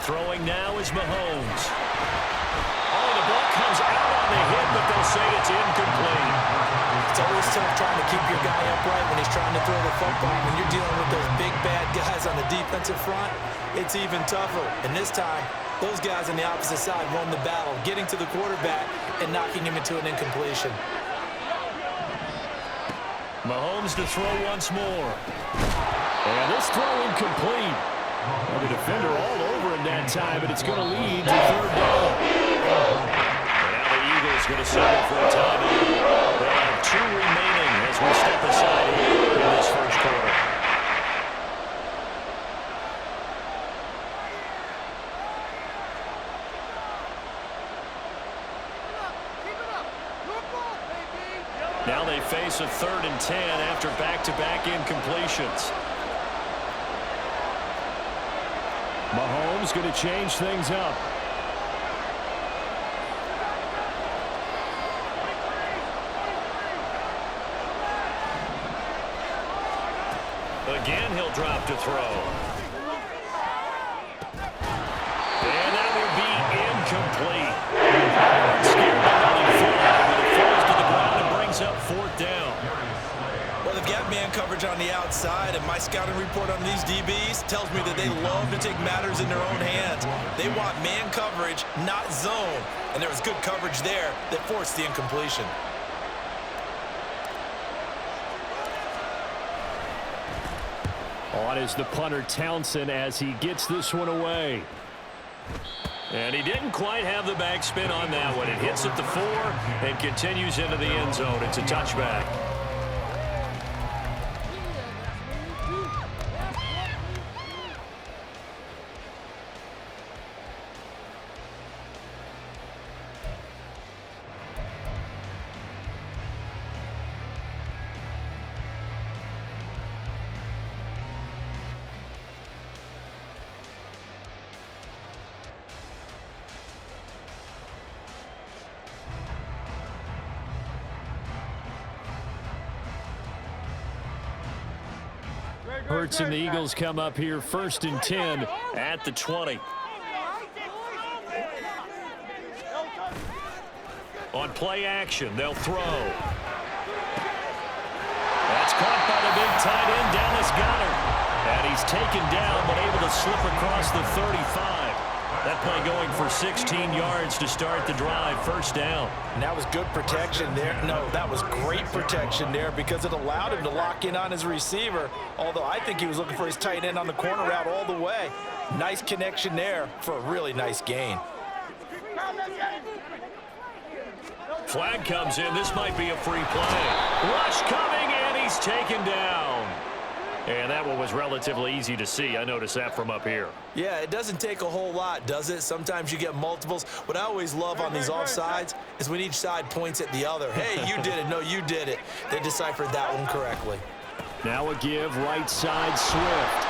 Throwing now is Mahomes. Oh, the ball comes out on the hit, but they'll say it's incomplete. It's always tough trying to keep your guy upright when he's trying to throw the football. When you're dealing with those big, bad guys on the defensive front, it's even tougher. And this time, those guys on the opposite side won the battle, getting to the quarterback and knocking him into an incompletion. Mahomes to throw once more. And this throw incomplete. Well, the defender all over him that time, but it's going to lead to third down. And now the Eagles going to settle for a timeout. They'll have 2 remaining as we step aside here in this first quarter. Now they face a 3rd and 10 after back-to-back incompletions. Mahomes going to change things up. Again, he'll drop to throw. And that will be incomplete. Scared by running fly, but it falls to the ground and brings up 4th down. Well, they've got man coverage on the outside, and my scouting report on these DBs tells me that they love to take matters in their own hands. They want man coverage, not zone. And there was good coverage there that forced the incompletion. On is the punter Townsend as he gets this one away. And he didn't quite have the backspin on that one. It hits at the 4 and continues into the end zone. It's a touchback. Hurts and the Eagles come up here 1st and 10 at the 20. On play action, they'll throw. That's caught by the big tight end, Dallas Goedert. And he's taken down, but able to slip across the 35. That play going for 16 yards to start the drive, 1st down. And that was good protection there. No, that was great protection there because it allowed him to lock in on his receiver, although I think he was looking for his tight end on the corner route all the way. Nice connection there for a really nice gain. Flag comes in. This might be a free play. Rush coming, and he's taken down. And that one was relatively easy to see. I noticed that from up here. Yeah, it doesn't take a whole lot, does it? Sometimes you get multiples. What I always love on these offsides is when each side points at the other. Hey, you did it. No, you did it. They deciphered that one correctly. Now a give right side Swift.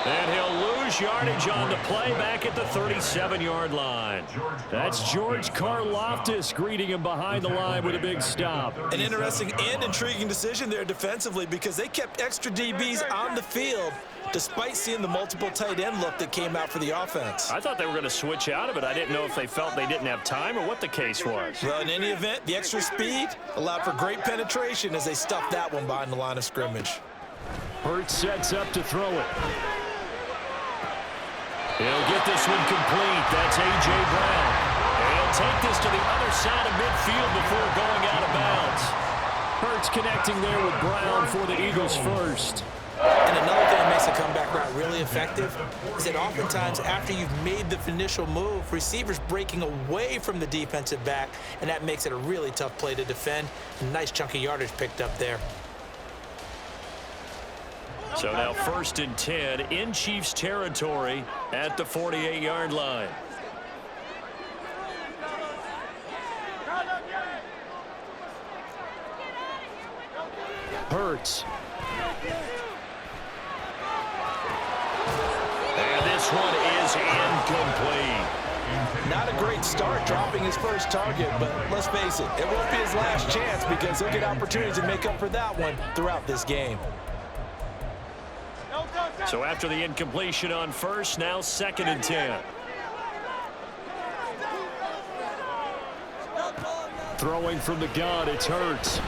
And he'll lose yardage on the play back at the 37-yard line. That's George Karlaftis greeting him behind the line with a big stop. An interesting and intriguing decision there defensively because they kept extra DBs on the field despite seeing the multiple tight end look that came out for the offense. I thought they were going to switch out of it. I didn't know if they felt they didn't have time or what the case was. Well, in any event, the extra speed allowed for great penetration as they stuffed that one behind the line of scrimmage. Hurts sets up to throw it. He'll get this one complete. That's A.J. Brown. And he'll take this to the other side of midfield before going out of bounds. Hurts connecting there with Brown for the Eagles first. And another thing that makes a comeback route really effective is that oftentimes after you've made the initial move, receivers breaking away from the defensive back, and that makes it a really tough play to defend. A nice chunk of yardage picked up there. So now 1st and 10 in Chiefs territory at the 48-yard line. Hurts. And this one is incomplete. Not a great start dropping his first target, but let's face it, it won't be his last chance because he'll get opportunities to make up for that one throughout this game. So after the incompletion on 1st, now 2nd and 10. Throwing from the gun, it's Hurts.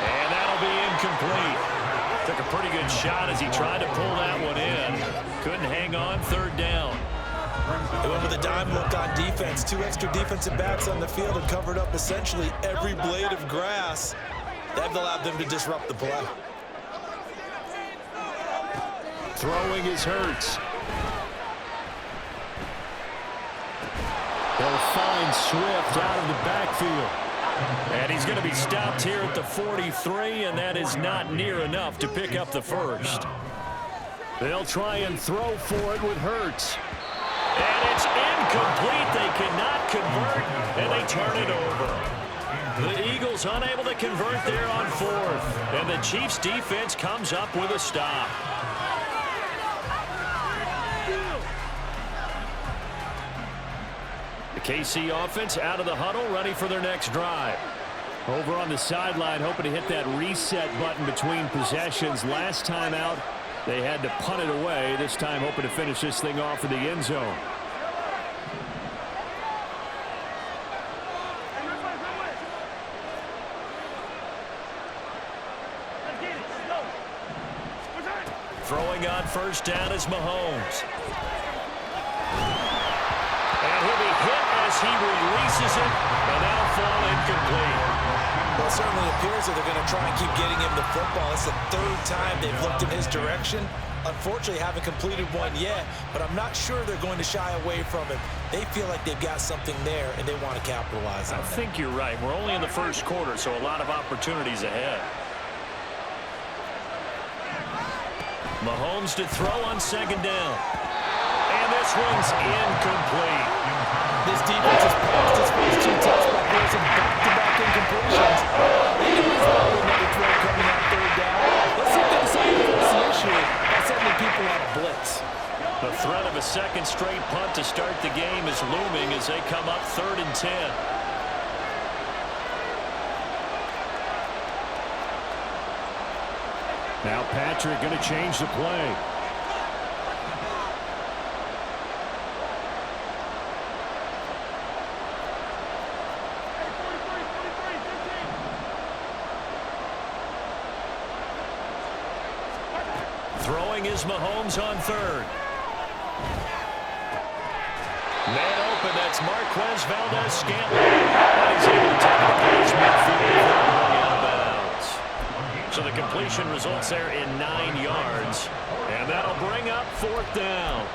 And that'll be incomplete. Took a pretty good shot as he tried to pull that one in. Couldn't hang on, third down. They went with a dime look on defense. 2 extra defensive backs on the field and covered up essentially every blade of grass. That allowed them to disrupt the play. Throwing is Hurts. They'll find Swift out of the backfield. And he's going to be stopped here at the 43, and that is not near enough to pick up the first. They'll try and throw for it with Hurts. And it's incomplete. They cannot convert, and they turn it over. The Eagles unable to convert there on fourth. And the Chiefs defense comes up with a stop. The KC offense out of the huddle, ready for their next drive. Over on the sideline, hoping to hit that reset button between possessions. Last time out, they had to punt it away. This time, hoping to finish this thing off in the end zone. Throwing on first down is Mahomes. And he'll be hit as he releases it, and that'll fall incomplete. Well, it certainly appears that they're going to try and keep getting him the football. It's the 3rd time they've looked in his direction. Unfortunately, haven't completed one yet, but I'm not sure they're going to shy away from him. They feel like they've got something there, and they want to capitalize on it. I think you're right. We're only in the first quarter, so a lot of opportunities ahead. Mahomes to throw on second down. And this one's incomplete. This defense has passed its first 2 touchdowns by some back-to-back incompletions. There's probably another throw coming on third down. Let's see if they decide to force the issue by sending people on a blitz. The threat of a second straight punt to start the game is looming as they come up 3rd and 10. Now Patrick going to change the play. Throwing is Mahomes on 3rd. Man open, that's Marquez Valdez-Scantling. And he's able to take it across midfield out of bounds. So the completion results there in 9 yards. And that'll bring up 4th down.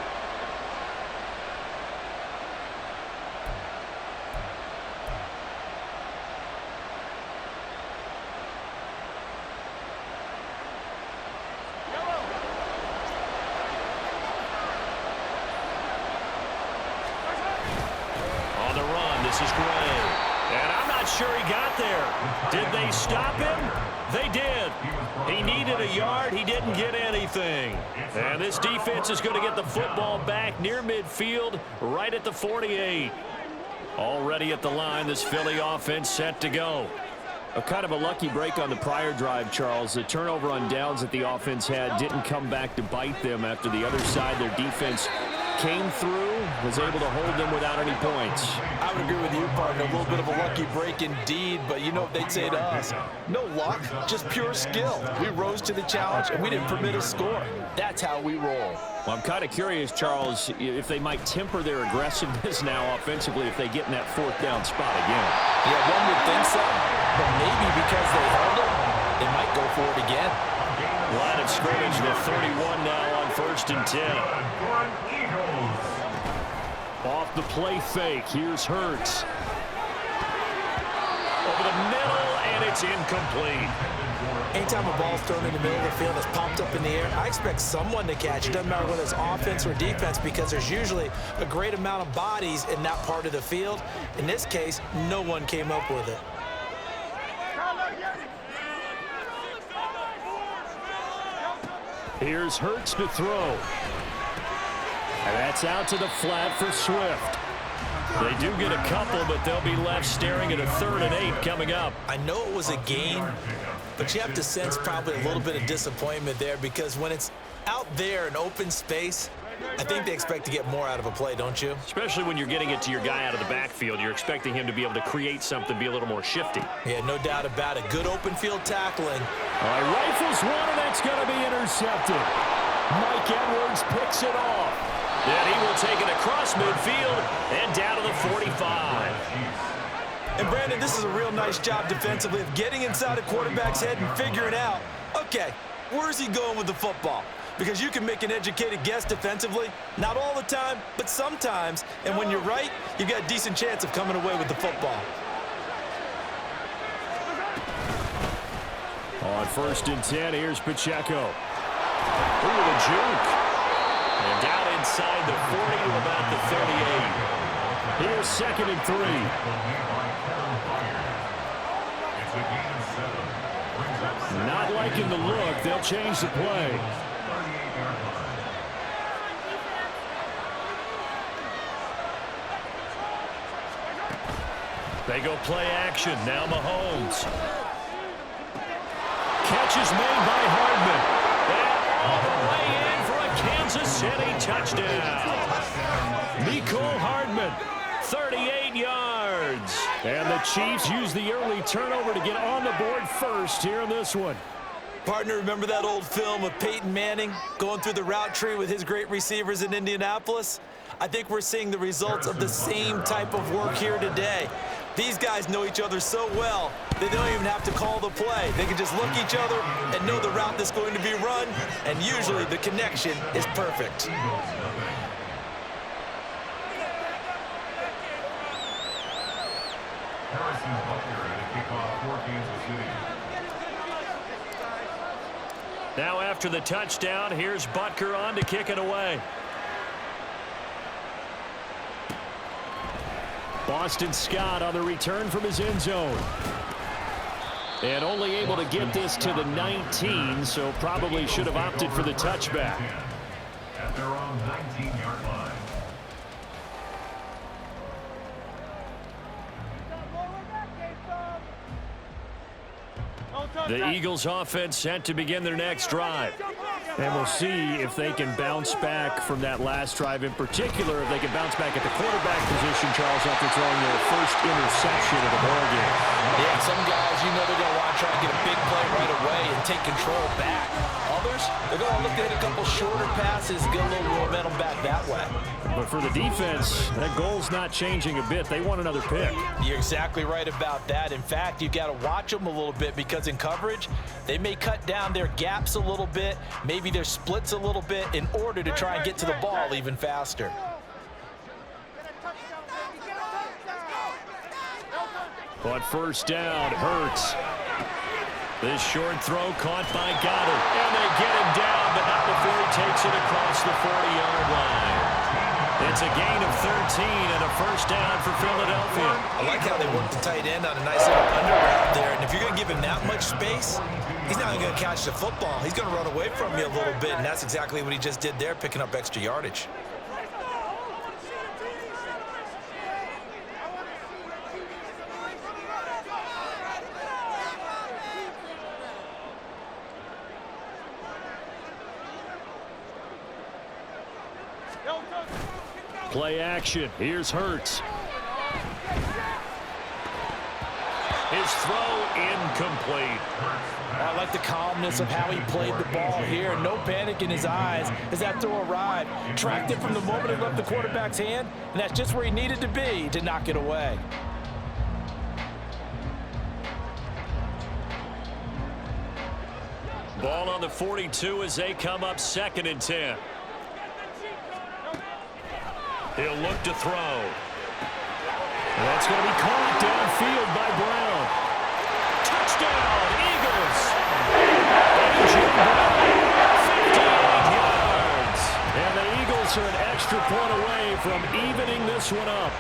This is Gray. And I'm not sure he got there. Did they stop him? They did. He needed a yard. He didn't get anything. And this defense is going to get the football back near midfield, right at the 48. Already at the line, this Philly offense set to go. A kind of a lucky break on the prior drive, Charles. The turnover on downs that the offense had didn't come back to bite them after the other side. Their defense came through, was able to hold them without any points. I would agree with you, partner. A little bit of a lucky break indeed, but you know what they'd say to us? No luck, just pure skill. We rose to the challenge, and we didn't permit a score. That's how we roll. Well, I'm kind of curious, Charles, if they might temper their aggressiveness now offensively if they get in that 4th down spot again. Yeah, one would think so, but maybe because they held it, they might go for it again. Line of scrimmage, the 31 now on 1st and 10. Off the play fake, here's Hurts. Over the middle, and it's incomplete. Anytime a ball's thrown in the middle of the field that's popped up in the air, I expect someone to catch it. Doesn't matter whether it's offense or defense, because there's usually a great amount of bodies in that part of the field. In this case, no one came up with it. Here's Hurts to throw. And that's out to the flat for Swift. They do get a couple, but they'll be left staring at a 3rd and 8 coming up. I know it was a gain, but you have to sense probably a little bit of disappointment there, because when it's out there in open space, I think they expect to get more out of a play, don't you? Especially when you're getting it to your guy out of the backfield. You're expecting him to be able to create something, be a little more shifty. Yeah, no doubt about it. Good open field tackling. All right, rifles one, and that's going to be intercepted. Mike Edwards picks it off. And he will take it across midfield and down to the 45. And, Brandon, this is a real nice job defensively of getting inside a quarterback's head and figuring out, okay, where's he going with the football? Because you can make an educated guess defensively, not all the time, but sometimes. And when you're right, you've got a decent chance of coming away with the football. On 1st and 10, here's Pacheco. Ooh, the juke. And down inside the 40 to about the 38. Here's 2nd and 3. Not liking the look. They'll change the play. They go play action. Now Mahomes. Catch is made by Hardman. And all the way in for a Kansas City touchdown. Mecole Hardman, 38 yards. And the Chiefs use the early turnover to get on the board first here in this one. Partner, remember that old film of Peyton Manning going through the route tree with his great receivers in Indianapolis? I think we're seeing the results of the same type of work here today. These guys know each other so well, they don't even have to call the play. They can just look each other and know the route that's going to be run, and usually the connection is perfect. Now after the touchdown, here's Butker on to kick it away. Boston Scott on the return from his end zone. And only able to get this to the 19, so probably should have opted for the touchback. At their own 19-yard line. The Eagles offense set to begin their next drive. And we'll see if they can bounce back from that last drive, in particular if they can bounce back at the quarterback position, Charles, after throwing their first interception of the ballgame. Yeah, some guys, you know they're going to want to try and get a big play right away and take control back. Others, they're going to look to hit a couple shorter passes, get a little momentum back that way. But for the defense, that goal's not changing a bit. They want another pick. You're exactly right about that. In fact, you've got to watch them a little bit because in coverage, they may cut down their gaps a little bit, maybe their splits a little bit in order to try and get to the ball even faster. On 1st down, Hurts. This short throw caught by Goddard. And they get him down, but not before he takes it across the 40-yard line. It's a gain of 13 and a 1st down for Philadelphia. I like how they worked the tight end on a nice little under route there. And if you're going to give him that much space, he's not going to catch the football. He's going to run away from you a little bit, and that's exactly what he just did there, picking up extra yardage. Play action. Here's Hurts. His throw incomplete. I like the calmness of how he played the ball here. No panic in his eyes as that throw arrived. Tracked it from the moment it left the quarterback's hand, and that's just where he needed to be to knock it away. Ball on the 42 as they come up 2nd and 10. He'll look to throw. That's going to be caught downfield by Brown. Touchdown, Eagles. A.J. Brown, 58 yards. And the Eagles are an extra point away from evening this one up.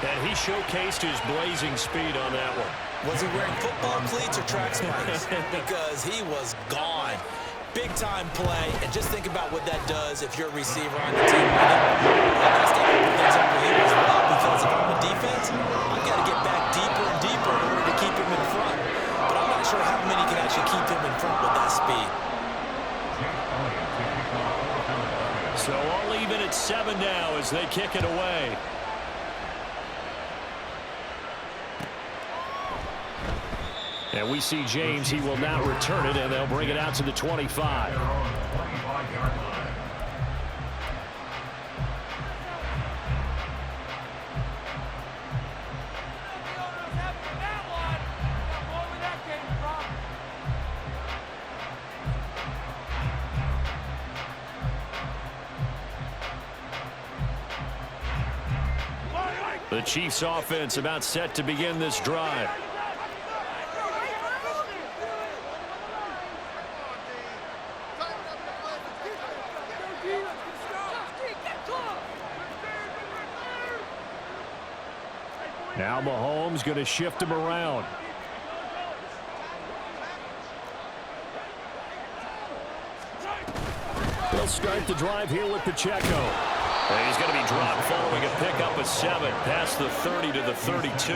And he showcased his blazing speed on that one. Was he wearing football cleats or track spikes? Because he was gone. Big-time play, and just think about what that does if you're a receiver on the team. I've got to open things up for him as well, because if I'm a defense, I've got to get back deeper and deeper in order to keep him in front. But I'm not sure how many can actually keep him in front with that speed. So So all even at 7 now as they kick it away. And we see James. He will now return it, and they'll bring it out to the 25. The Chiefs offense about set to begin this drive. Now Mahomes going to shift him around. They'll start the drive here with Pacheco. And he's going to be dropped following a pickup of 7 past the 30 to the 32.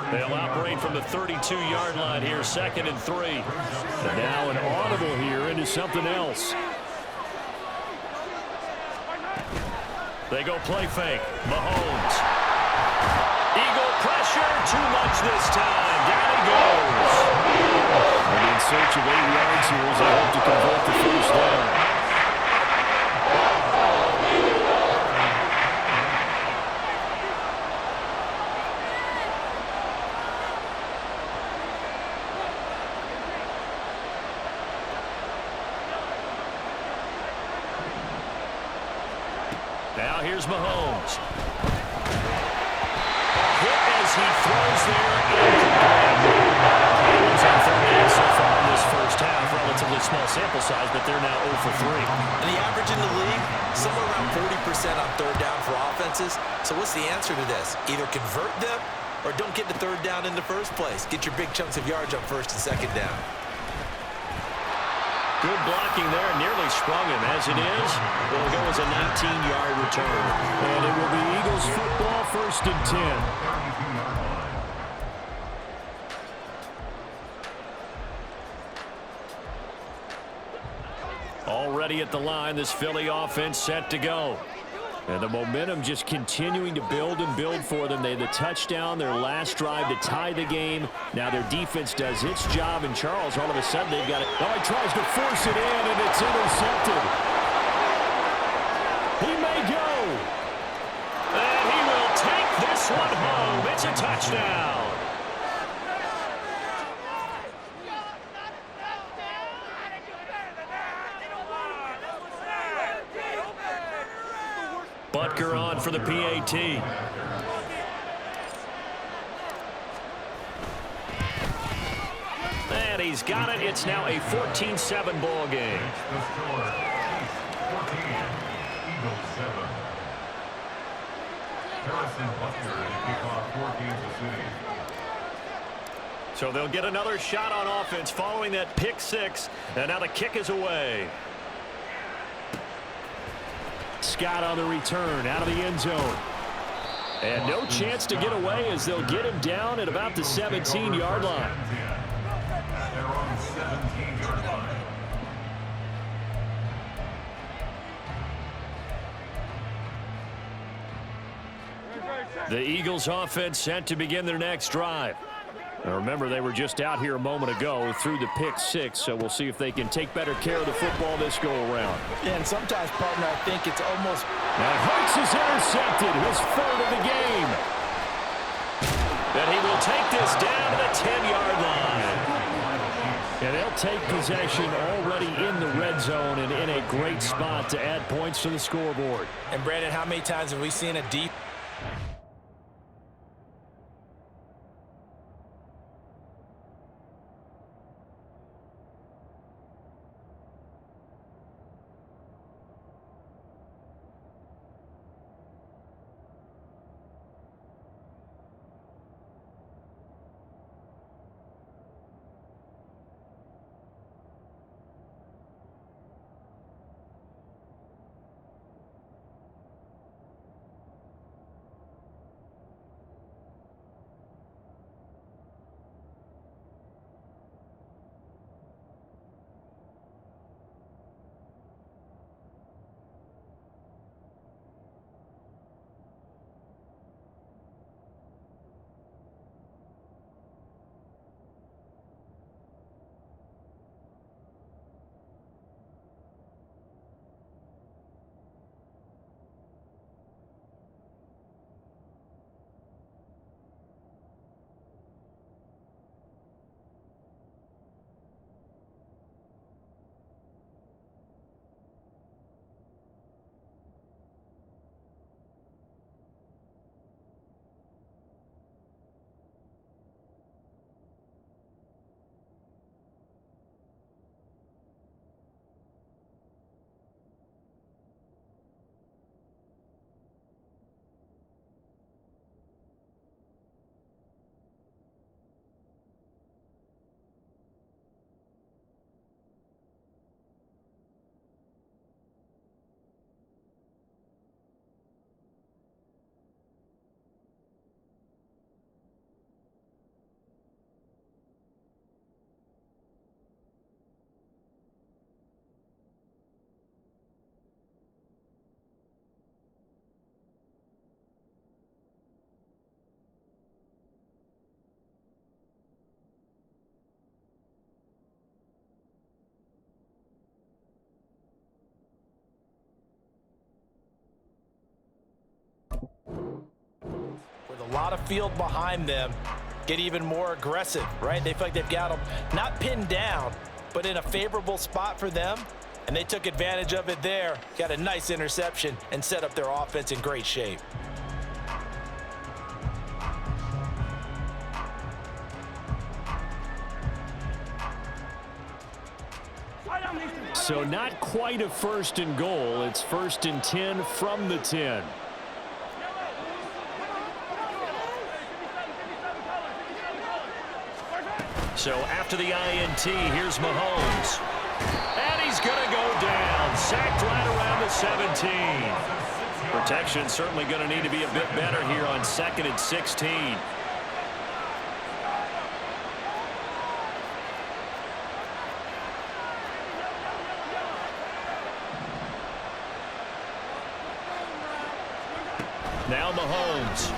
They'll operate from the 32-yard line here, 2nd and 3. And now an audible here into something else. They go play fake. Mahomes. Eagle pressure. Too much this time. Down he goes. And in search of 8 yards here as they hope to convert the first down. Now here's Mahomes. A hit as he throws there. Cleveland's on 3rd down so far in this first half. Relatively small sample size, but they're now 0 for 3. And the average in the league, somewhere around 40% on 3rd down for offenses. So what's the answer to this? Either convert them or don't get the 3rd down in the first place. Get your big chunks of yards on 1st and 2nd down. Good blocking there, nearly sprung him. As it is, it'll go as a 19-yard return. And it will be Eagles football, 1st and 10. Already at the line, this Philly offense set to go. And the momentum just continuing to build and build for them. They had the touchdown, their last drive to tie the game. Now their defense does its job, and Charles, all of a sudden, they've got it. Oh, he tries to force it in, and it's intercepted. He may go. And he will take this one home. It's a touchdown. Butker on for the PAT. And he's got it. It's now a 14-7 ball game. So they'll get another shot on offense following that pick 6. And now the kick is away. Scott on the return out of the end zone. And no chance to get away as they'll get him down at about the 17-yard line. They're on the 17-yard line. The Eagles offense set to begin their next drive. Now remember, they were just out here a moment ago through the pick 6, so we'll see if they can take better care of the football this go-around. Yeah, and sometimes, partner, I think it's almost... Now Hurts is intercepted, his 3rd of the game. And he will take this down to the 10-yard line. And they'll take possession already in the red zone and in a great spot to add points to the scoreboard. And, Brandon, how many times have we seen a deep... lot of field behind them, get even more aggressive, right? They feel like they've got them not pinned down, but in a favorable spot for them, and they took advantage of it there, got a nice interception, and set up their offense in great shape. So not quite a 1st and goal. It's 1st and 10 from the 10. So after the INT, here's Mahomes. And he's going to go down. Sacked right around the 17. Protection certainly going to need to be a bit better here on 2nd and 16. Now Mahomes.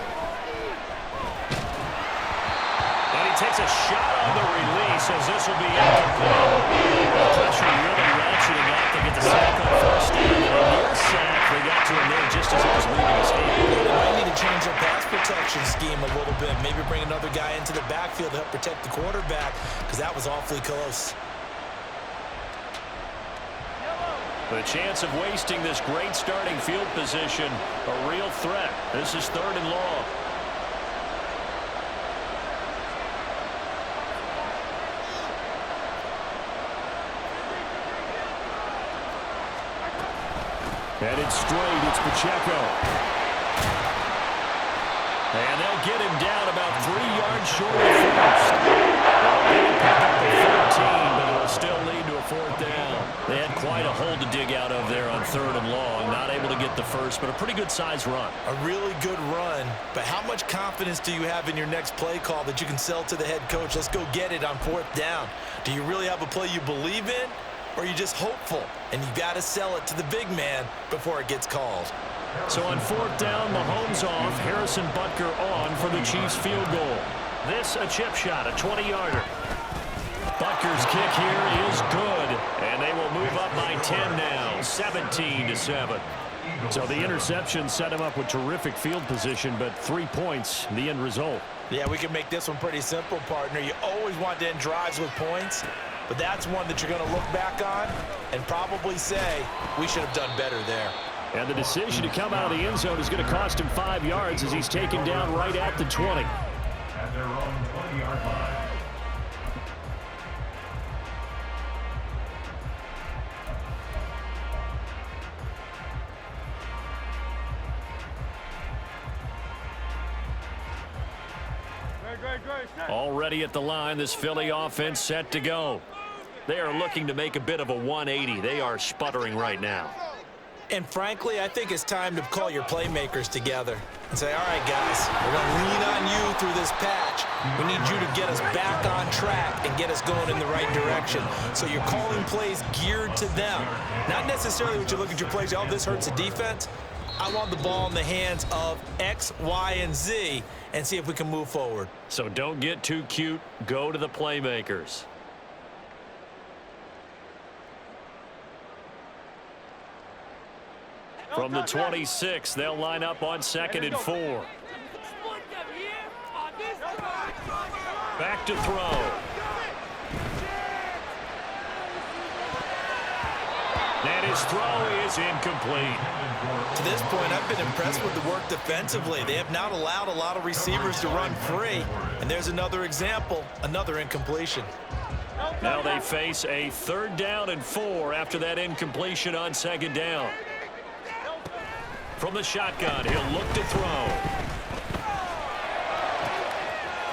And he takes a shot on the release as this will be incomplete. The pressure really ratcheting up to get the sack on 1st down. And on their sack, they got to him there just as he was leaving his game. They might need to change their pass protection scheme a little bit. Maybe bring another guy into the backfield to help protect the quarterback, because that was awfully close. The chance of wasting this great starting field position, a real threat. This is 3rd and long. Headed straight, it's Pacheco. And they'll get him down about 3 yards short of 1st. They'll pick up a 14, but it'll still lead to a 4th down. They had quite a hole to dig out of there on 3rd and long. Not able to get the first, but a pretty good size run. A really good run, but how much confidence do you have in your next play call that you can sell to the head coach? Let's go get it on 4th down. Do you really have a play you believe in, or are you just hopeful? And you got to sell it to the big man before it gets called. So on 4th down, Mahomes off, Harrison Butker on for the Chiefs field goal. This a chip shot, a 20-yarder. Butker's kick here is good, and they will move up by 10 now, 17-7. So the interception set him up with terrific field position, but 3 points, the end result. Yeah, we can make this one pretty simple, partner. You always want to end drives with points, but that's one that you're going to look back on and probably say, we should have done better there. And the decision to come out of the end zone is going to cost him 5 yards as he's taken down right at the 20. At their own 20-yard line. Already at the line, this Philly offense set to go. They are looking to make a bit of a 180. They are sputtering right now. And frankly, I think it's time to call your playmakers together and say, all right, guys, we're going to lean on you through this patch. We need you to get us back on track and get us going in the right direction. So you're calling plays geared to them. Not necessarily what you look at your plays, oh, this hurts the defense. I want the ball in the hands of X, Y, and Z and see if we can move forward. So don't get too cute. Go to the playmakers. From the 26, they'll line up on 2nd and 4. Back to throw. And his throw is incomplete. To this point, I've been impressed with the work defensively. They have not allowed a lot of receivers to run free. And there's another example, another incompletion. Now they face a 3rd down and 4 after that incompletion on 2nd down. From the shotgun, he'll look to throw.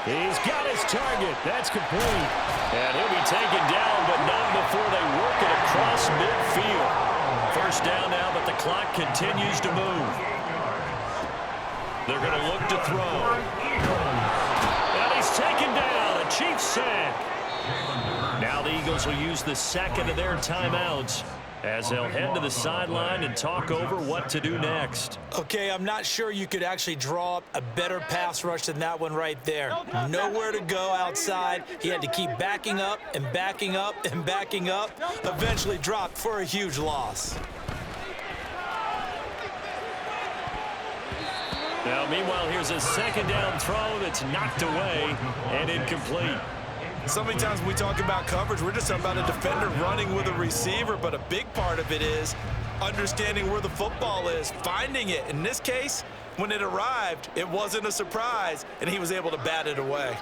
He's got his target. That's complete. And he'll be taken down, but not before they work it across midfield. 1st down now, but the clock continues to move. They're going to look to throw. And he's taken down. A Chiefs sack. Now the Eagles will use the 2nd of their timeouts as they'll head to the sideline and talk over what to do next. Okay, I'm not sure you could actually draw up a better pass rush than that one right there. Nowhere to go outside. He had to keep backing up and backing up and backing up. Eventually dropped for a huge loss. Now, meanwhile, here's a second down throw that's knocked away and incomplete. So many times when we talk about coverage, we're just talking about a defender running with a receiver, but a big part of it is understanding where the football is, finding it. In this case, when it arrived, it wasn't a surprise, and he was able to bat it away.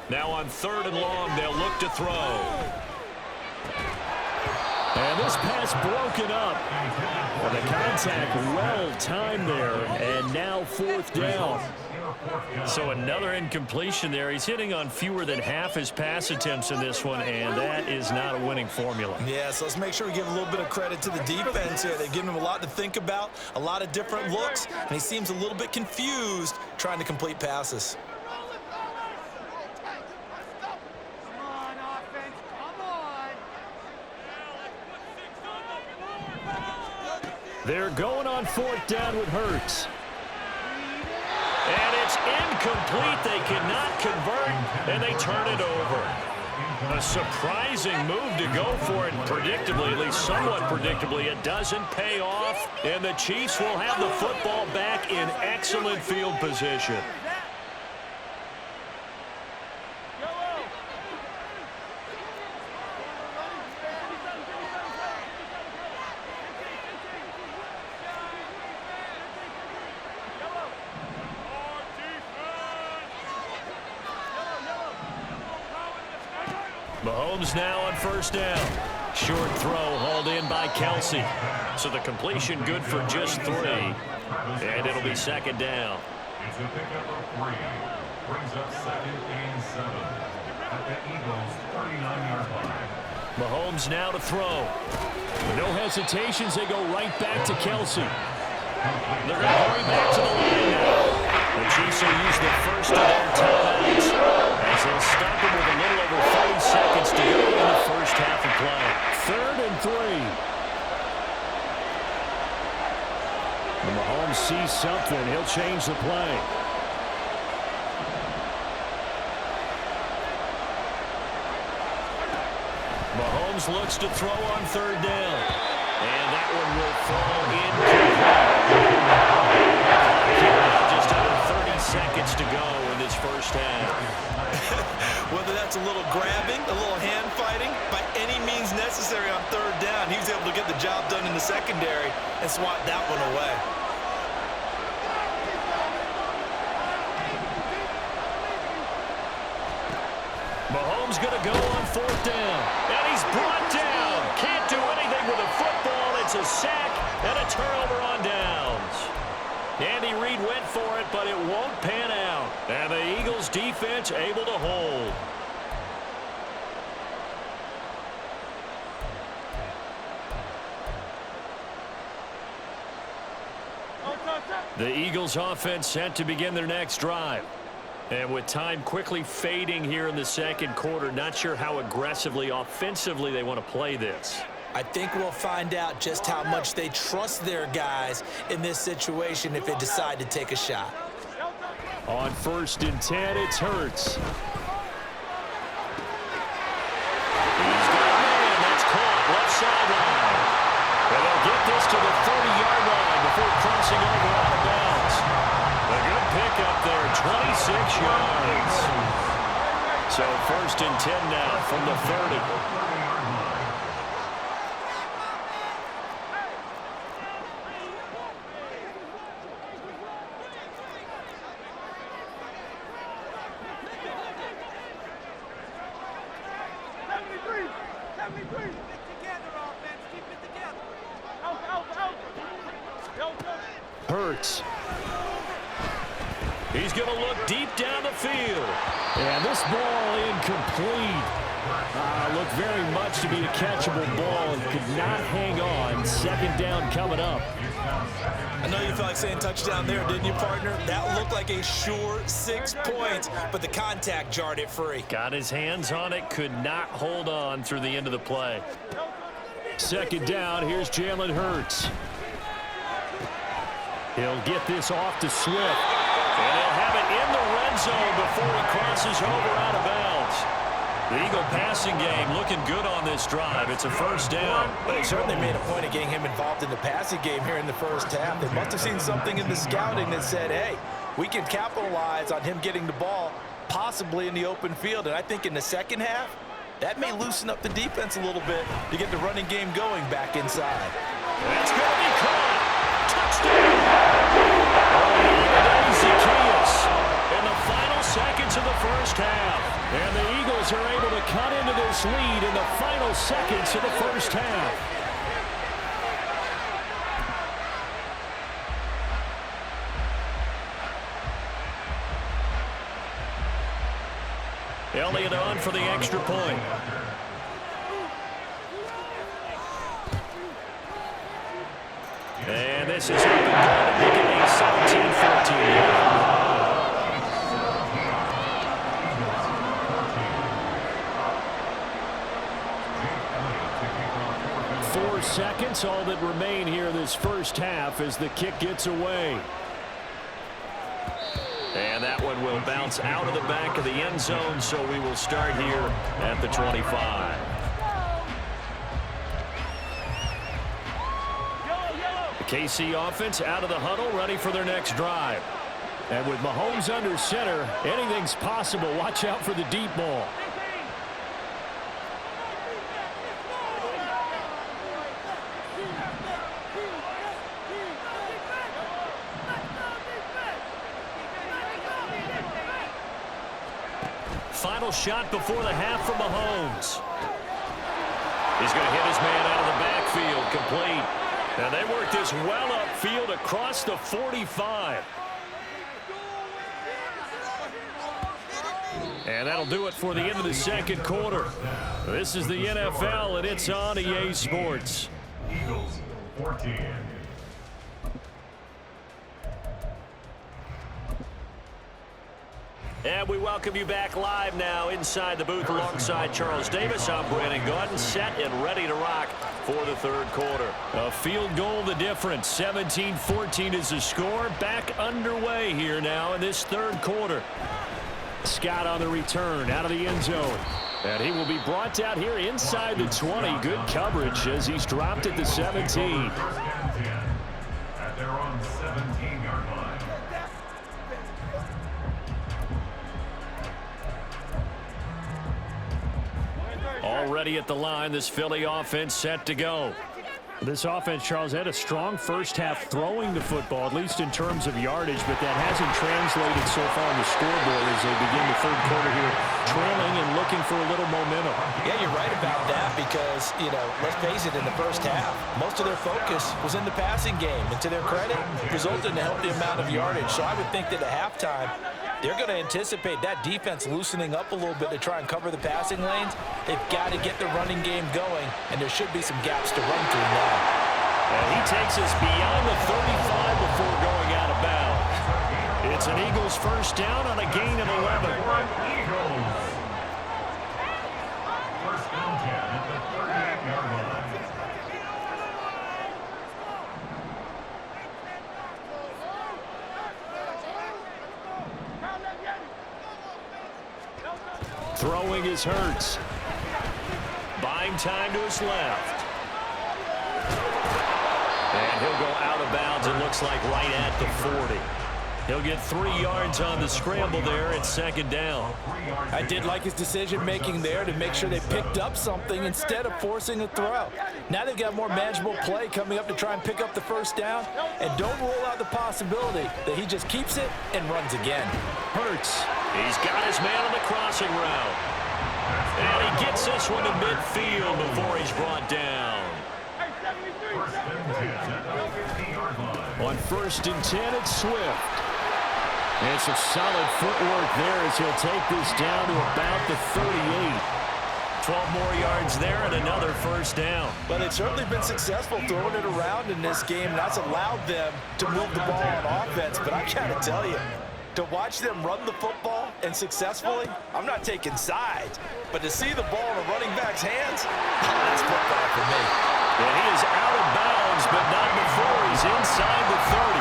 Now on 3rd and long, they'll look to throw. And this pass broken up. Well, the contact well-timed there, and now 4th down. So another incompletion there. He's hitting on fewer than half his pass attempts in this one, and that is not a winning formula. Yeah, so let's make sure we give a little bit of credit to the defense here. They've given him a lot to think about, a lot of different looks, and he seems a little bit confused trying to complete passes. They're going on 4th down with Hurts. And it's incomplete. They cannot convert, and they turn it over. A surprising move to go for it, predictably, at least somewhat predictably. It doesn't pay off, and the Chiefs will have the football back in excellent field position. Mahomes now on 1st down. Short throw hauled in by Kelsey. So the completion good for just 3. And it'll be 2nd down. It's a pickup of 3. Brings up 2nd and 7 at the Eagles' 39-yard line. Mahomes now to throw. No hesitations. They go right back to Kelsey. They're going to hurry back to the line now. The Chiefs will use the first of their timeouts as they'll stop him with a little over 30 seconds to go in the first half of play. 3rd and 3. When Mahomes sees something, he'll change the play. Mahomes looks to throw on 3rd down. And that one will fall incomplete. Just under 30 seconds to go in this first half. Whether that's a little grabbing, a little hand fighting, by any means necessary on 3rd down, he was able to get the job done in the secondary and swat that one away. Mahomes going to go on 4th down. And he's brought down. Can't do anything with a football. It's a sack and a turnover on downs. Andy Reid went for it, but it won't pan out. And the Eagles defense able to hold. The Eagles offense set to begin their next drive. And with time quickly fading here in the 2nd quarter, not sure how aggressively, offensively they want to play this. I think we'll find out just how much they trust their guys in this situation if they decide to take a shot. On 1st and 10, it's Hurts. He's got a man. That's caught left sideline. And they'll get this to the 30-yard line before crossing over out of bounds. A good pickup there, 26 yards. So 1st and 10 now from the 30. Hurts. He's going to look deep down the field. And this ball incomplete. Looked very much to be a catchable ball and could not hang on. 2nd down coming up. I know you felt like saying touchdown there, didn't you, partner? That looked like a sure 6 points, but the contact jarred it free. Got his hands on it, could not hold on through the end of the play. 2nd down, here's Jalen Hurts. He'll get this off to Swift. And he'll have it in the red zone before he crosses over out of bounds. The Eagle passing game looking good on this drive. It's a first down. But they certainly made a point of getting him involved in the passing game here in the first half. They must have seen something in the scouting that said, hey, we can capitalize on him getting the ball possibly in the open field. And I think in the second half, that may loosen up the defense a little bit to get the running game going back inside. That's going to be caught. Touchdown. Zacchaeus in the final seconds of the first half. And the Eagles are able to cut into this lead in the final seconds of the first half. Elliott on for the extra point. And this is up and good to make it a 17-14 lead. 4 seconds, all that remain here this first half as the kick gets away. And that one will bounce out of the back of the end zone, so we will start here at the 25. The KC offense out of the huddle, ready for their next drive. And with Mahomes under center, anything's possible. Watch out for the deep ball. Final shot before the half from Mahomes. He's going to hit his man out of the backfield, complete. And they work this well upfield across the 45. And that'll do it for the end of the second quarter. This is the NFL, and it's on EA Sports. Eagles 14. And we welcome you back live now inside the booth alongside Charles Davis. I'm Brandon Gaudin, set and ready to rock for the third quarter. A field goal the difference. 17-14 is the score. Back underway here now in this third quarter. Scott on the return out of the end zone. And he will be brought down here inside the 20. Good coverage as he's dropped at the 17. At their own 17-yard line. Already at the line, this Philly offense set to go. This offense, Charles, had a strong first half throwing the football, at least in terms of yardage, but that hasn't translated so far on the scoreboard as they begin the third quarter here, trailing and looking for a little momentum. Yeah, you're right about that because, let's face it, in the first half, most of their focus was in the passing game. And to their credit, resulted in a healthy amount of yardage. So I would think that at halftime, they're going to anticipate that defense loosening up a little bit to try and cover the passing lanes. They've got to get the running game going, and there should be some gaps to run through now. And he takes us beyond the 35 before going out of bounds. It's an Eagles first down on a gain of 11. Eagles. First down 10 at the 38-yard line. Throwing is Hurts. Buying time to his left. And he'll go out of bounds, it looks like right at the 40. He'll get 3 yards on the scramble there at second down. I did like his decision-making there to make sure they picked up something instead of forcing a throw. Now they've got more manageable play coming up to try and pick up the first down, and don't rule out the possibility that he just keeps it and runs again. Hurts, he's got his man on the crossing route. And he gets this one to midfield before he's brought down. First and 10 at the 50-yard line. On first and 10, it's Swift. And some solid footwork there as he'll take this down to about the 38. 12 more yards there and another first down. But they've certainly been successful throwing it around in this game. That's allowed them to move the ball on offense. But I got to tell you, to watch them run the football and successfully, I'm not taking sides. But to see the ball in a running back's hands, that's football for me. And he is out of bounds, but not before he's inside the 30.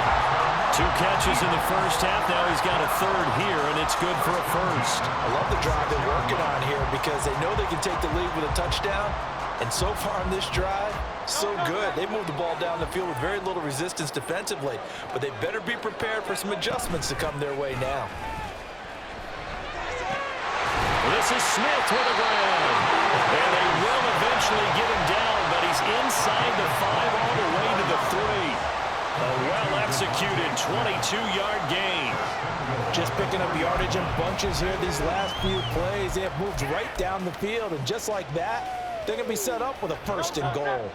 catches in the first half. Now he's got a third here, and it's good for a first. I love the drive they're working on here because they know they can take the lead with a touchdown. And so far in this drive, so good. They moved the ball down the field with very little resistance defensively, but they better be prepared for some adjustments to come their way now. This is Smith with a grab. And they will eventually get him down, but he's inside the 5 all the way to the 3. A well-executed 22-yard gain. Just picking up yardage in bunches here these last few plays. They have moved right down the field, and just like that, they're going to be set up with a first and goal.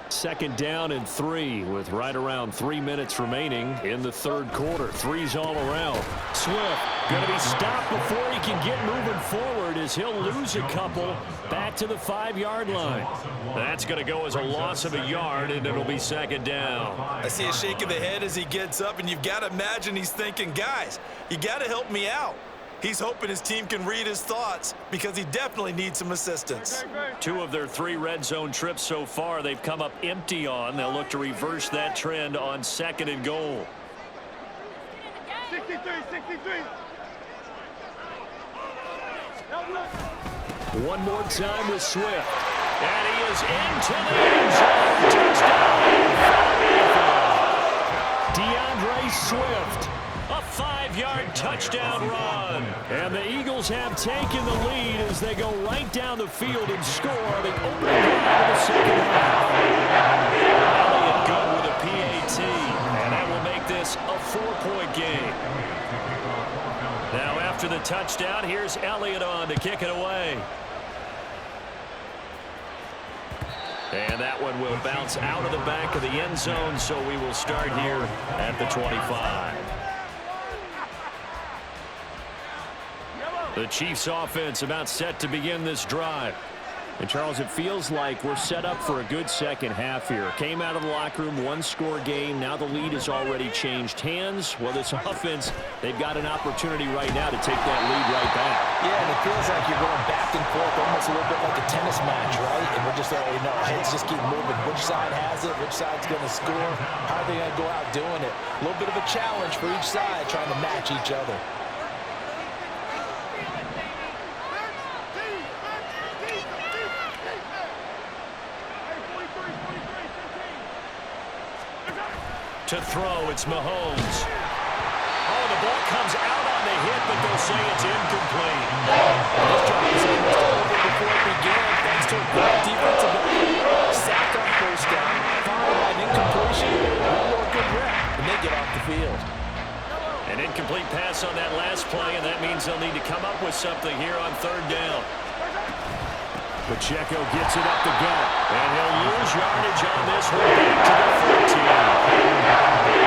Second down and 3 with right around 3 minutes remaining in the third quarter. 3's all around. Swift going to be stopped before he can get moving forward as he'll lose a couple back to the 5-yard line. That's going to go as a loss of a yard, and it'll be second down. I see a shake of the head as he gets up, and you've got to imagine he's thinking, guys, you got to help me out. He's hoping his team can read his thoughts because he definitely needs some assistance. 2 of their 3 red zone trips so far they've come up empty on. They'll look to reverse that trend on second and goal. 63. One more time with Swift. And he is into the end zone. Touchdown. DeAndre Swift. A 5-yard touchdown run. And the Eagles have taken the lead as they go right down the field and score the opening drive of the second half. Elliott good with a PAT. And that will make this a 4-point game. Now after the touchdown, here's Elliott on to kick it away. And that one will bounce out of the back of the end zone, so we will start here at the 25. The Chiefs offense about set to begin this drive. And, Charles, it feels like we're set up for a good second half here. Came out of the locker room, 1-score game. Now the lead has already changed hands. Well, this offense, they've got an opportunity right now to take that lead right back. Yeah, and it feels like you're going back and forth, almost a little bit like a tennis match, right? And we're just already know, heads just keep moving. Which side has it? Which side's going to score? How are they going to go out doing it? A little bit of a challenge for each side, trying to match each other. To throw, it's Mahomes. Oh, the ball comes out on the hit, but they'll say it's incomplete. This drive is almost over before it began, thanks to a great defensive sack on first down, followed by an incompletion, one more good rep, and they get off the field. An incomplete pass on that last play, and that means they'll need to come up with something here on third down. Pacheco gets it up the gut, and he'll lose yardage on this one back to the 14.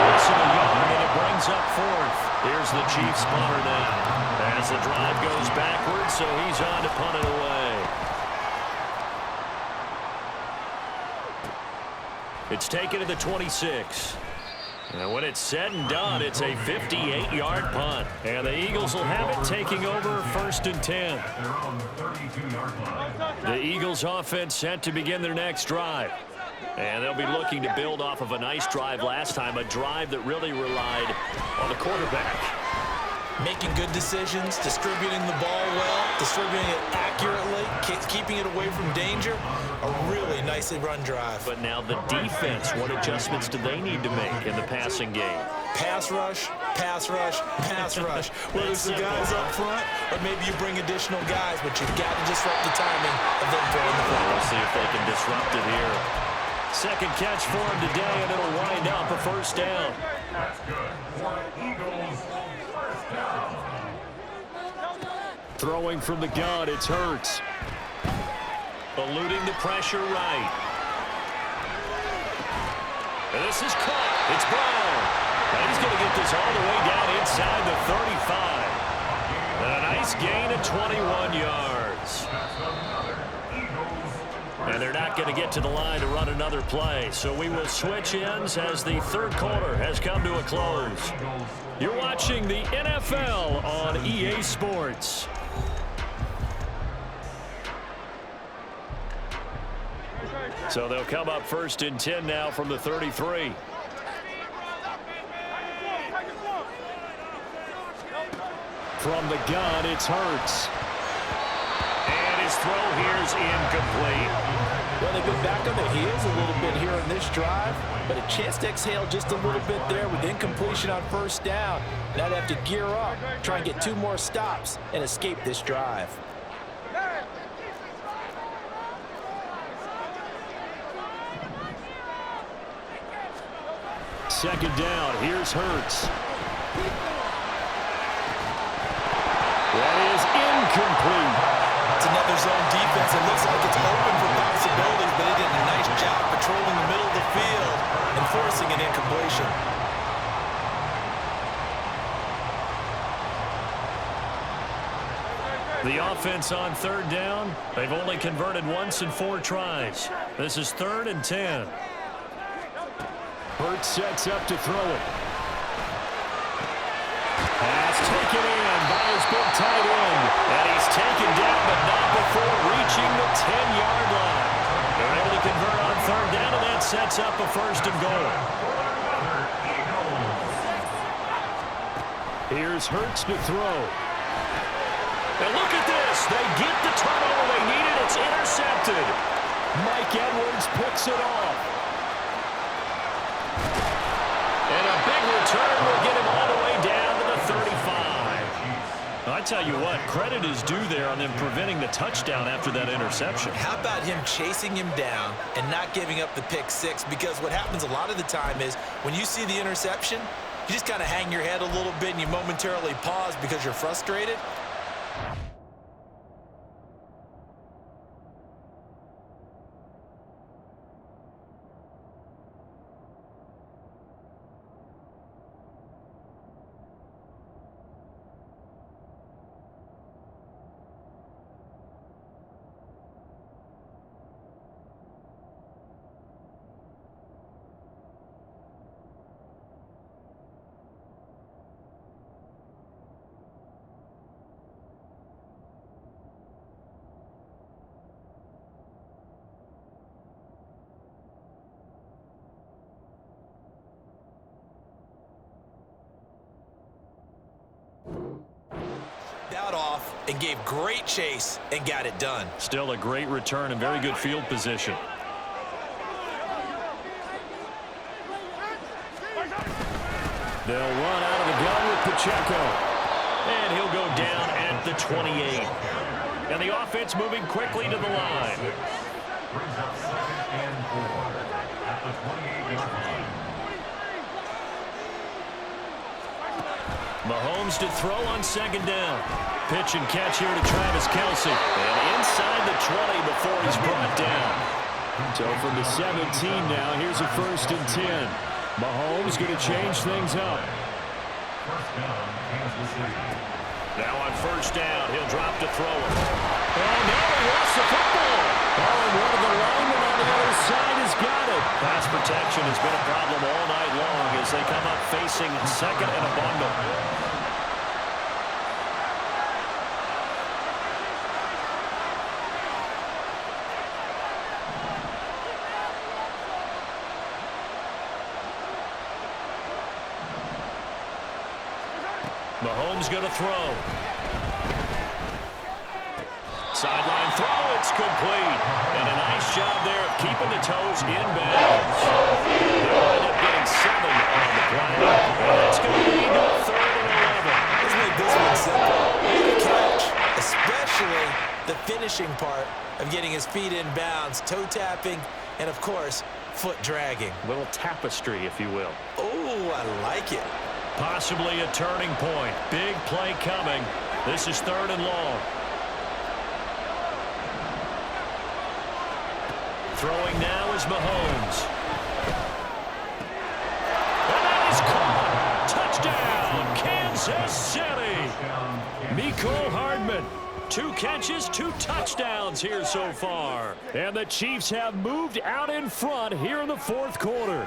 Loss of a yard, and it brings up fourth. Here's the Chiefs punter now. As the drive goes backwards, so he's on to punt it away. It's taken to the 26. And when it's said and done, it's a 58-yard punt. And the Eagles will have it taking over first and 10. The Eagles offense set to begin their next drive. And they'll be looking to build off of a nice drive last time, a drive that really relied on the quarterback. Making good decisions, distributing the ball well, distributing it accurately, keeping it away from danger. A really nicely run drive. But now the defense, what adjustments do they need to make in the passing game? Pass rush, pass rush, pass rush. Whether it's the guys up front or maybe you bring additional guys, but you've got to disrupt the timing of them throwing the ball. We'll see if they can disrupt it here. Second catch for him today, and it'll wind up a first down. That's good for Eagles. First down. Throwing from the gun, it's Hurts. Eluding the pressure right. And this is caught. It's Brown. And he's going to get this all the way down inside the 35. And a nice gain of 21 yards. And they're not going to get to the line to run another play. So we will switch ends as the third quarter has come to a close. You're watching the NFL on EA Sports. So they'll come up first and 10 now from the 33. From the gun, it's Hurts. And his throw here's incomplete. Well, they've been back on their heels a little bit here in this drive, but a chance to exhale just a little bit there with incompletion on first down. Now they have to gear up, try and get 2 more stops, and escape this drive. Second down, here's Hurts. That is incomplete. It's another zone defense. It looks like it's open for possibilities, but they did a nice job patrolling the middle of the field and forcing an incompletion. The offense on third down, they've only converted once in 4 tries. This is 3rd and 10. Hurts sets up to throw it. Pass taken in by his big tight end. And he's taken down, but not before reaching the 10-yard line. They're able to convert on third down, and that sets up a 1st and goal. Here's Hurts to throw. And look at this. They get the turnover they needed. It's intercepted. Mike Edwards picks it off. And a big return will get him all the way down to the 35. I tell you what, credit is due there on them preventing the touchdown after that interception. How about him chasing him down and not giving up the pick 6? Because what happens a lot of the time is when you see the interception, you just kind of hang your head a little bit and you momentarily pause because you're frustrated. Out off and gave great chase and got it done. Still a great return and very good field position. They'll run out of the gun with Pacheco. And he'll go down at the 28. And the offense moving quickly to the line. Brings up 2nd and 4 at the 28-yard line. Mahomes to throw on 2nd down. Pitch and catch here to Travis Kelce. And inside the 20 before he's brought down. So from the 17 now, here's a 1st and 10. Mahomes going to change things up. First down, Kansas City. Now on 1st down, he'll drop to throw it. And now he lost the football. Oh, and one of the linemen on the other side has got it. Pass protection has been a problem all night long as they come up facing 2nd and a bundle. Mahomes going to throw. Sideline throw, it's complete. And a nice job there of keeping the toes in bounds. They'll end up getting 7 on the play. And that's going to lead to a 3rd and 11. Let's make this one simple. What a catch. Especially the finishing part of getting his feet in bounds, toe tapping, and of course, foot dragging. A little tapestry, if you will. Oh, I like it. Possibly a turning point. Big play coming. This is 3rd and long. Throwing now is Mahomes. And that is caught. Touchdown, Kansas City. Mecole Hardman. 2 catches, 2 touchdowns here so far. And the Chiefs have moved out in front here in the 4th quarter.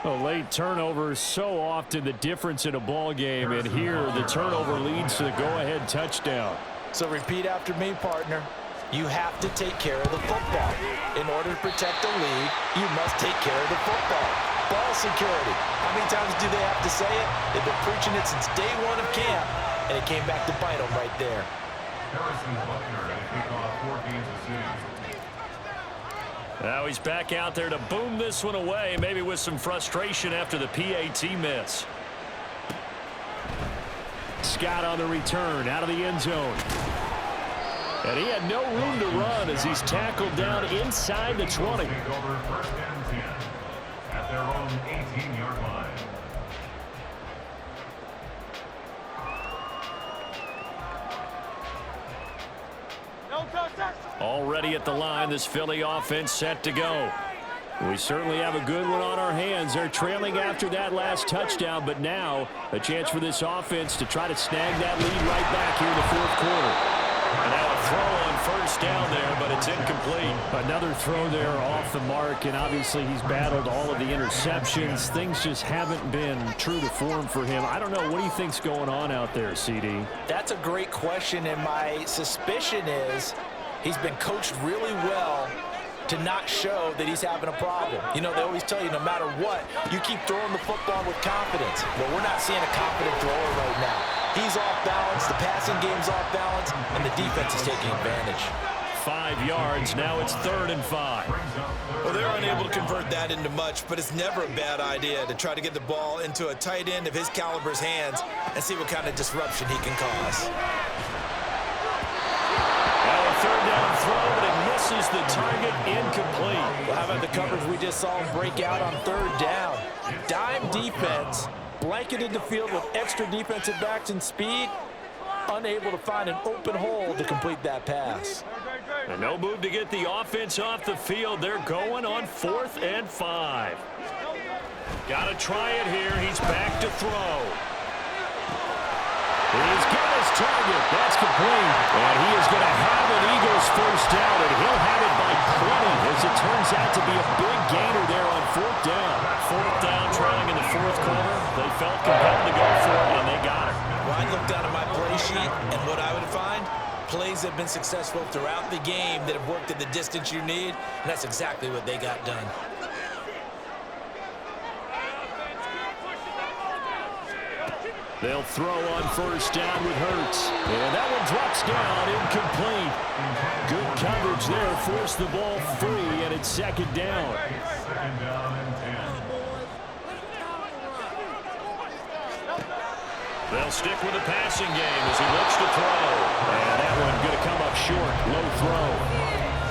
A late turnover is so often the difference in a ball game, and here the turnover leads to the go-ahead touchdown. So repeat after me, partner. You have to take care of the football. In order to protect the lead, you must take care of the football. Ball security. How many times do they have to say it? They've been preaching it since day 1 of camp. and it came back to bite him right there. Harrison Buckner had to kick off 4 games of season. Now he's back out there to boom this one away, maybe with some frustration after the PAT miss. Scott on the return, out of the end zone. And he had no room to run as he's tackled down inside the 20. Take over first and 10 at their own 18-yard line. Already at the line, this Philly offense set to go. We certainly have a good one on our hands. They're trailing after that last touchdown, but now a chance for this offense to try to snag that lead right back here in the fourth quarter. And now a throw on first down there, but it's incomplete. Another throw there off the mark, and obviously he's battled all of the interceptions. Things just haven't been true to form for him. I don't know. What do you think's going on out there, CD? That's a great question, and my suspicion is he's been coached really well to not show that he's having a problem. You know, they always tell you no matter what, you keep throwing the football with confidence. Well, we're not seeing a confident thrower right now. He's off balance, the passing game's off balance, and the defense is taking advantage. 5 yards, now it's 3rd and 5. Well, they're unable to convert that into much, but it's never a bad idea to try to get the ball into a tight end of his caliber's hands and see what kind of disruption he can cause. Now a 3rd down throw, but it misses the target, incomplete. Well, how about the coverage we just saw him break out on 3rd down? Dime defense, blanketed the field with extra defensive backs and speed, unable to find an open hole to complete that pass. And no move to get the offense off the field. They're going on 4th and 5. Got to try it here. He's back to throw. He's got his target. That's complete. And he is going to have an Eagles first down, and he'll have it by 20 as it turns out to be a big gainer there on 4th down. 4th down trying in the 4th quarter. They felt compelled to go for it, and they got it. Well, I looked down at my play sheet, and what I would find, plays have been successful throughout the game that have worked at the distance you need, and that's exactly what they got done. They'll throw on first down with Hurts. And that one drops down, incomplete. Good coverage there, forced the ball free, and it's 2nd down. 2nd down and 10. They'll stick with the passing game as he looks to throw. And that one going to come up short, low throw.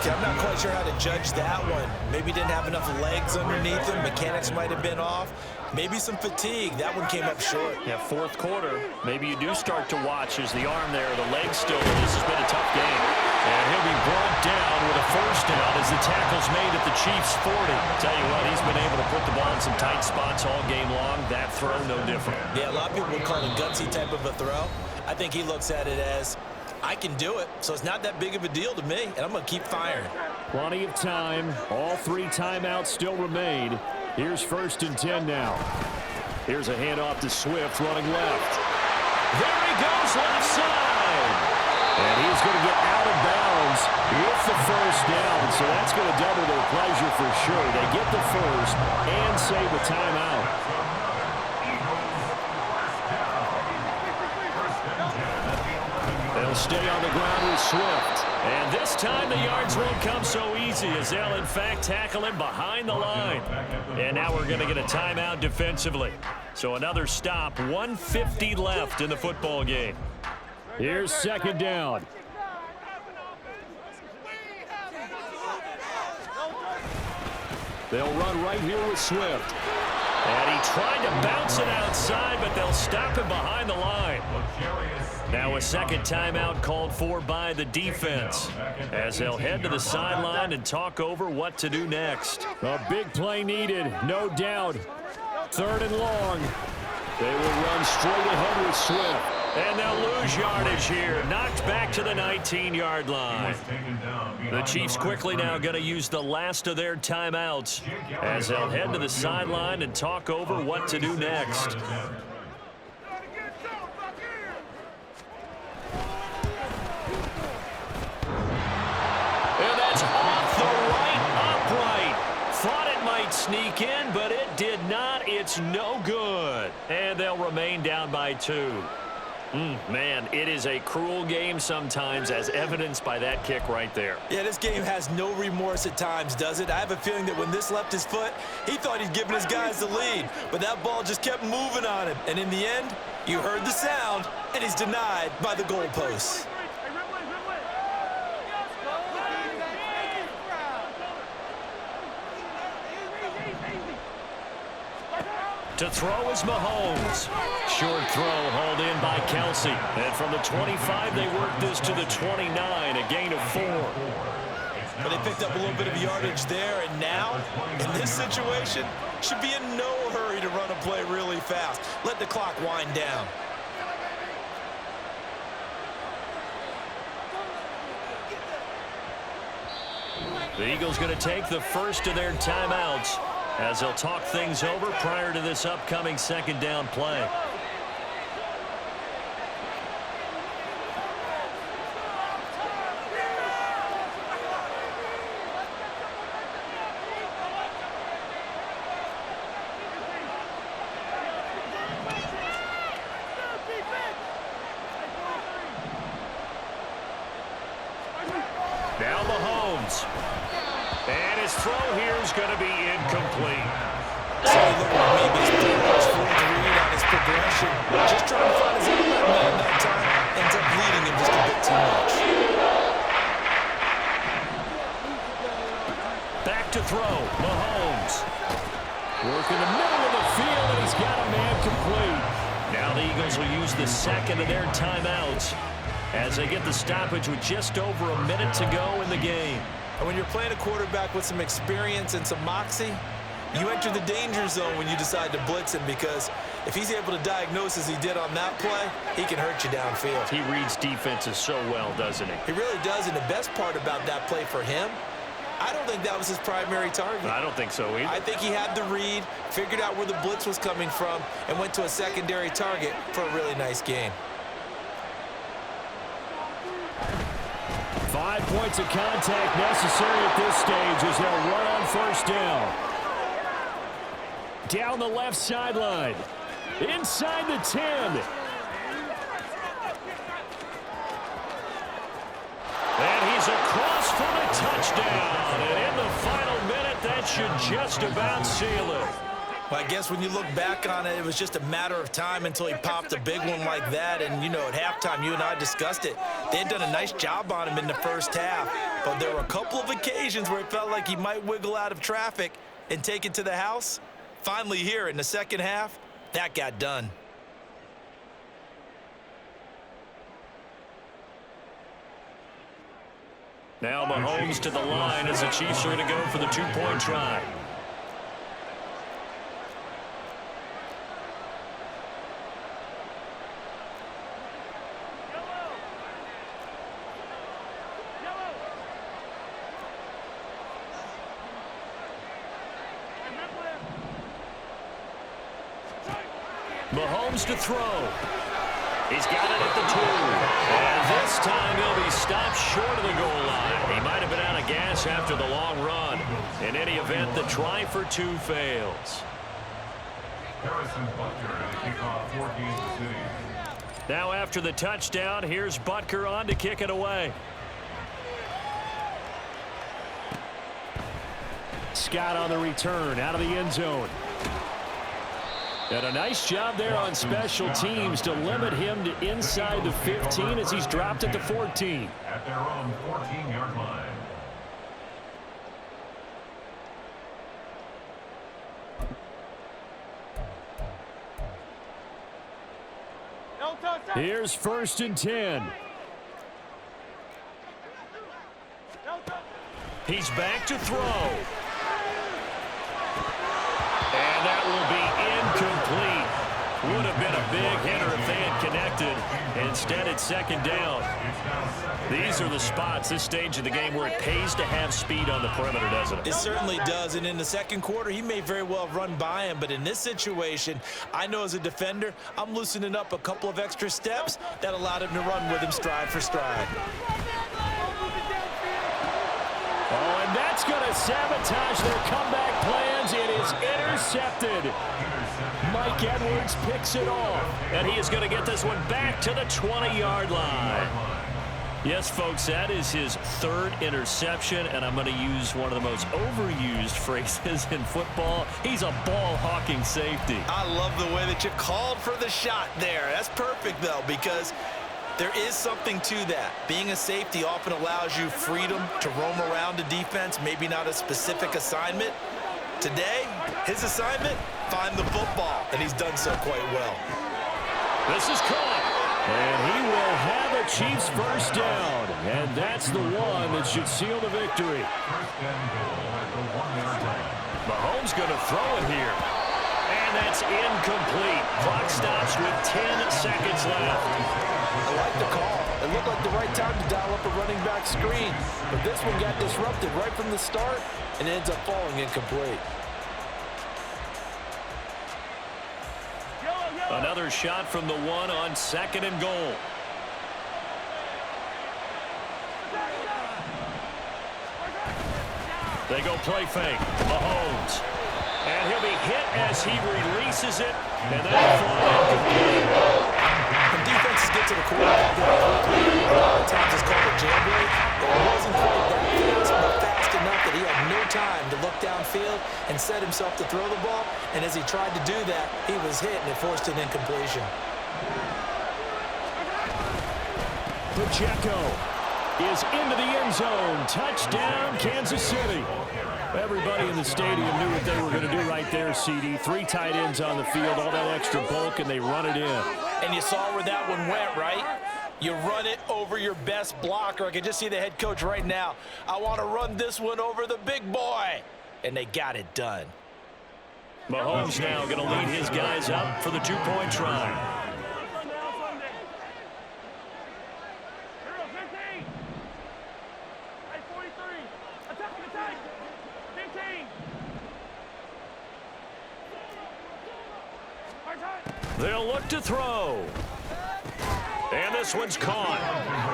I'm not quite sure how to judge that one. Maybe didn't have enough legs underneath him. Mechanics might have been off. Maybe some fatigue. That one came up short. Yeah, 4th quarter. Maybe you do start to watch as the arm there, the leg still. This has been a tough game. And he'll be brought down with a first down as the tackle's made at the Chiefs' 40. Tell you what, he's been able to put the ball in some tight spots all game long. That throw, no different. Yeah, a lot of people would call it a gutsy type of a throw. I think he looks at it as, I can do it, so it's not that big of a deal to me, and I'm going to keep firing. Plenty of time. All 3 timeouts still remain. Here's 1st and 10 now. Here's a handoff to Swift running left. There he goes, left side. And he's going to get out of bounds with the first down. So that's going to double their pleasure for sure. They get the first and save a timeout. They'll stay on the ground with Swift. And this time the yards won't come so easy as they'll, in fact, tackle him behind the line. And now we're going to get a timeout defensively. So another stop, 1:50 left in the football game. Here's 2nd down. They'll run right here with Swift. And he tried to bounce it outside, but they'll stop him behind the line. Now a 2nd timeout called for by the defense as they'll head to the sideline and talk over what to do next. A big play needed, no doubt. 3rd and long. They will run straight ahead with Swift. And they'll lose yardage here. Knocked back to the 19-yard line. The Chiefs quickly now going to use the last of their timeouts as they'll head to the sideline and talk over what to do next. And that's off the right upright. Thought it might sneak in, but it did not. It's no good. And they'll remain down by 2. Man, it is a cruel game sometimes, as evidenced by that kick right there. Yeah, this game has no remorse at times, does it? I have a feeling that when this left his foot, he thought he'd given his guys the lead, but that ball just kept moving on him. And in the end, you heard the sound, and he's denied by the goalposts. To throw is Mahomes. Short throw hauled in by Kelsey. And from the 25, they work this to the 29, a gain of 4. But they picked up a little bit of yardage there, and now, in this situation, should be in no hurry to run a play really fast. Let the clock wind down. The Eagles going to take the first of their timeouts as they'll talk things over prior to this upcoming second down play. Now Mahomes. And his throw here is going to be incomplete. So he looked like maybe he's pretty much full to read on his progression. Just trying to find his outlet man that time. Ends up leading him just a bit too much. Back to throw. Mahomes. Work in the middle of the field, and he's got a man complete. Now the Eagles will use the second of their timeouts as they get the stoppage with just over a minute to go in the game. And when you're playing a quarterback with some experience and some moxie, you enter the danger zone when you decide to blitz him, because if he's able to diagnose as he did on that play, he can hurt you downfield. He reads defenses so well, doesn't he? He really does, and the best part about that play for him, I don't think that was his primary target. I don't think so either. I think he had the read, figured out where the blitz was coming from, and went to a secondary target for a really nice game. 5 points of contact necessary at this stage as they'll run on first down. Down the left sideline. Inside the 10. And he's across for the touchdown. And in the final minute, that should just about seal it. Well, I guess when you look back on it, it was just a matter of time until he popped a big one like that. And, you know, at halftime, you and I discussed it. They had done a nice job on him in the first half. But there were a couple of occasions where it felt like he might wiggle out of traffic and take it to the house. Finally here in the second half, that got done. Now Mahomes to the line as the Chiefs are going to go for the two-point try. Mahomes to throw. He's got it at the 2. And this time he'll be stopped short of the goal line. He might have been out of gas after the long run. In any event, the try for 2 fails. Harrison Butker to kick off 4 Kansas City. Now after the touchdown, here's Butker on to kick it away. Scott on the return out of the end zone. And a nice job there on special teams to limit him to inside the 15 as he's dropped at the 14. At their own 14-yard line. Here's 1st and 10. He's back to throw. And that will be incomplete. Would have been a big hitter if they had connected. Instead, it's second down. These are the spots, this stage of the game, where it pays to have speed on the perimeter, doesn't it? It certainly does, and in the second quarter, he may very well run by him, but in this situation, I know as a defender, I'm loosening up a couple of extra steps that allowed him to run with him stride for stride. Oh, and that's going to sabotage their comeback plans. It is intercepted. Mike Edwards picks it off. And he is going to get this one back to the 20-yard line. Yes, folks, that is his third interception, and I'm going to use one of the most overused phrases in football. He's a ball-hawking safety. I love the way that you called for the shot there. That's perfect, though, because there is something to that. Being a safety often allows you freedom to roam around the defense, maybe not a specific assignment. Today, his assignment, find the football, and he's done so quite well. This is caught, and he will have a Chiefs first down, and that's the one that should seal the victory. Mahomes going to throw it here, and that's incomplete. Clock stops with 10 seconds left. I like the call. It looked like the right time to dial up a running back screen, but this one got disrupted right from the start and ends up falling incomplete. Another shot from the one on 2nd and goal. They go play fake. Mahomes. And he'll be hit as he releases it, and that'll fall incomplete. When defenses get to the quarterback, a lot of times it's called a jailbreak. It wasn't quite that fast, but fast enough that he had no time to look downfield and set himself to throw the ball. And as he tried to do that, he was hit, and it forced an incompletion. Pacheco is into the end zone. Touchdown, Kansas City. Everybody in the stadium knew what they were going to do right there, CD. 3 tight ends on the field, all that extra bulk, and they run it in. And you saw where that one went, right? You run it over your best blocker. I can just see the head coach right now. I want to run this one over the big boy. And they got it done. Mahomes now going to lead his guys up for the 2-point try. They'll look to throw. And this one's caught.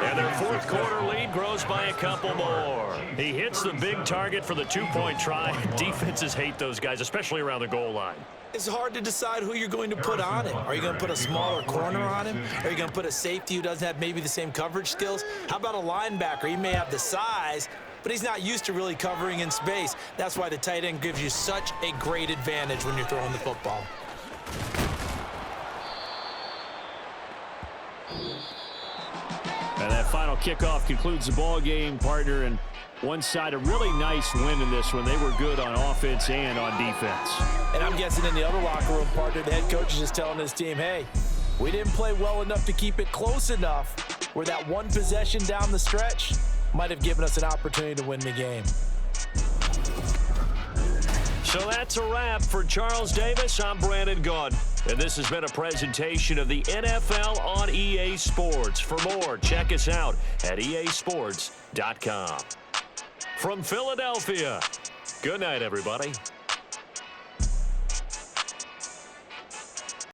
And their 4th quarter lead grows by a couple more. He hits the big target for the 2-point try. Defenses hate those guys, especially around the goal line. It's hard to decide who you're going to put on him. Are you going to put a smaller corner on him? Are you going to put a safety who doesn't have maybe the same coverage skills? How about a linebacker? He may have the size, but he's not used to really covering in space. That's why the tight end gives you such a great advantage when you're throwing the football. And that final kickoff concludes the ball game, partner. And one side, a really nice win in this one. They were good on offense and on defense. And I'm guessing in the other locker room, partner, the head coach is just telling his team, hey, we didn't play well enough to keep it close enough where that one possession down the stretch might have given us an opportunity to win the game. So that's a wrap for Charles Davis. I'm Brandon Gaudin, and this has been a presentation of the NFL on EA Sports. For more, check us out at easports.com. From Philadelphia, good night, everybody.